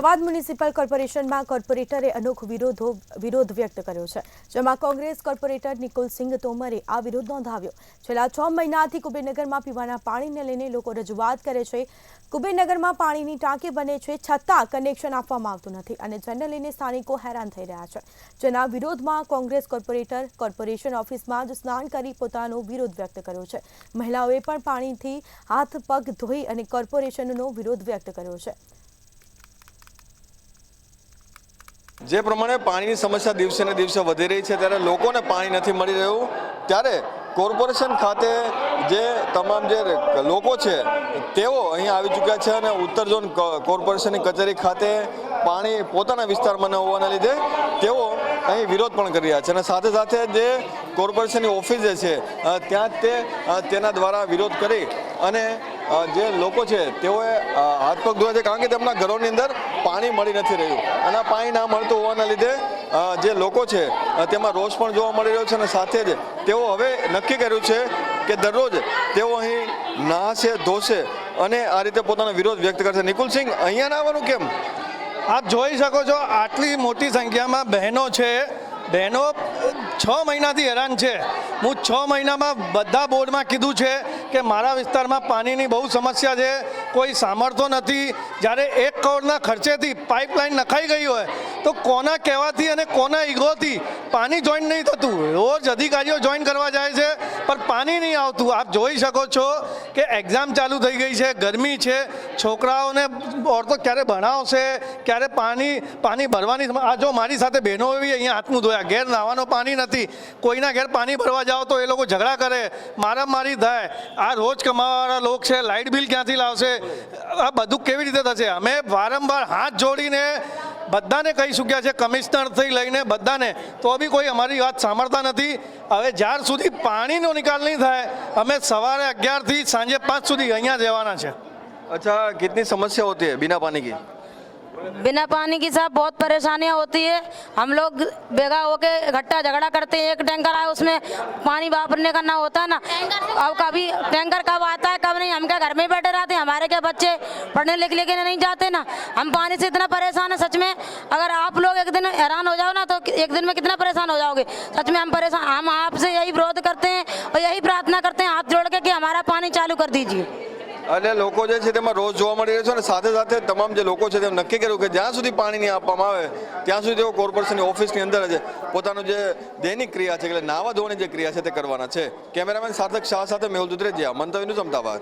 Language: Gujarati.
અમદાવાદ મ્યુનિસિપલ કોર્પોરેશનમાં કોર્પોરેટરે અનોખો વિરોધ વ્યક્ત કર્યો છે, જેમાં કોંગ્રેસ કોર્પોરેટર નિકુલસિંહ તોમરે આ વિરોધ નોંધાવ્યો। છેલ્લા 6 મહિનાથી કુબેરનગરમાં પીવાના પાણીને લઈને લોકો રજૂઆત કરે છે। કુબેરનગરમાં પાણીની ટાંકી બને છે, છતાં કનેક્શન આપવામાં આવતું નથી અને જેને લઈને સ્થાનિકો હેરાન થઈ રહ્યા છે, જેના વિરોધમાં કોંગ્રેસ કોર્પોરેટર કોર્પોરેશન ઓફિસમાં જ સ્નાન કરી પોતાનો વિરોધ વ્યક્ત કર્યો છે। મહિલાઓએ પણ પાણીથી હાથ પગ ધોઈ અને કોર્પોરેશનનો વિરોધ વ્યક્ત કર્યો છે। જે પ્રમાણે પાણીની સમસ્યા દિવસે ને દિવસે વધી રહી છે, ત્યારે લોકોને પાણી નથી મળી રહ્યું, ત્યારે કોર્પોરેશન ખાતે જે તમામ જે લોકો છે તેઓ અહીં આવી ચૂક્યા છે અને ઉત્તર ઝોન કોર્પોરેશનની કચેરી ખાતે પાણી પોતાના વિસ્તારમાં ન હોવાના લીધે તેઓ અહીં વિરોધ પણ કરી રહ્યા છે અને સાથે સાથે જે કોર્પોરેશનની ઓફિસ જે છે ત્યાં જ તેના દ્વારા વિરોધ કરી અને જે લોકો છે તેઓએ હાથ પગ ધોયા છે, કારણ કે તેમના ઘરોની અંદર પાણી મળી નથી રહ્યું અને પાણી ના મળતું હોવાના લીધે જે લોકો છે તેમાં રોષ પણ જોવા મળી રહ્યો છે અને સાથે જ તેઓ હવે નક્કી કર્યું છે કે દરરોજ તેઓ અહીં નહાશે ધોશે અને આ રીતે પોતાનો વિરોધ વ્યક્ત કરશે। નિકુલસિંહ, અહીંયા ના આવવાનું કેમ? આપ જોઈ શકો છો, આટલી મોટી સંખ્યામાં બહેનો છે, બહેનો 6 મહિનાથી હેરાન છે। હું 6 મહિનામાં બધા બોર્ડમાં કીધું છે કે મારા વિસ્તારમાં પાણીની બહુ સમસ્યા છે, કોઈ સામર્થ્ય નથી। જ્યારે 1 કરોડના ખર્ચેથી પાઇપલાઇન નખાઈ ગઈ હોય તો કોના કહેવાથી અને કોના ઈગોથી પાણી જોઈન નહીં થતું। રોજ અધિકારીઓ જોઈન કરવા જાય છે પણ પાણી નહીં આવતું। આપ જોઈ શકો છો કે એક્ઝામ ચાલુ થઈ ગઈ છે, ગરમી છે, છોકરાઓને ઓરતો ક્યારે ભણાવશે, ક્યારે પાણી ભરવાની। આ જો મારી સાથે બહેનો એવી અહીંયા હાથમું ધોયા, ઘેર નાવાનું પાણી નથી, કોઈના ઘેર પાણી ભરવા જાઓ તો એ લોકો ઝઘડા કરે, મારામારી થાય। આ રોજ કમાવાવાળા લોકો છે, લાઇટ બિલ ક્યાંથી લાવશે? આ બધું કેવી રીતે થશે? અમે વારંવાર હાથ જોડીને બધાને કહી ચૂક્યા છે, કમિશનરથી લઈને બધાને, તો બી કોઈ અમારી વાત સાંભળતા નથી। હવે જ્યાર સુધી પાણીનો નિકાલ નહીં થાય, અમે સવારે 11 થી સાંજે 5 સુધી અહીંયા જ રહેવાના છે। अच्छा, कितनी समस्या होती है बिना पानी की? बिना पानी की साहब बहुत परेशानियां होती है। हम लोग बेगा होके इकट्ठा झगड़ा करते हैं, एक टैंकर आए उसमें पानी वापरने का ना होता है ना, अब कभी टैंकर कब आता है कब नहीं। हम क्या घर में बैठे रहते हैं, हमारे क्या बच्चे पढ़ने लिखने के नहीं जाते ना। हम पानी से इतना परेशान है, सच में अगर आप लोग एक दिन हैरान हो जाओ ना तो एक दिन में कितना परेशान हो जाओगे। सच में हम परेशान, हम आपसे यही विरोध करते हैं और यही प्रार्थना करते हैं हाथ जोड़ के कि हमारा पानी चालू कर दीजिए। અને લોકો જે છે તેમાં રોજ જોવા મળી રહ્યો છે અને સાથે સાથે તમામ જે લોકો છે તેમ નક્કી કર્યું કે જ્યાં સુધી પાણી નહીં આપવામાં આવે ત્યાં સુધી તેઓ કોર્પોરેશનની ઓફિસની અંદર જ પોતાનું જે દૈનિક ક્રિયા છે એટલે નાવા ધોવાની જે ક્રિયા છે તે કરવાના છે। કેમેરામેન સાર્થક શાહ સાથે મેહુલ દુધરેજિયા, મંતવ્ય ન્યૂઝ, અમદાવાદ।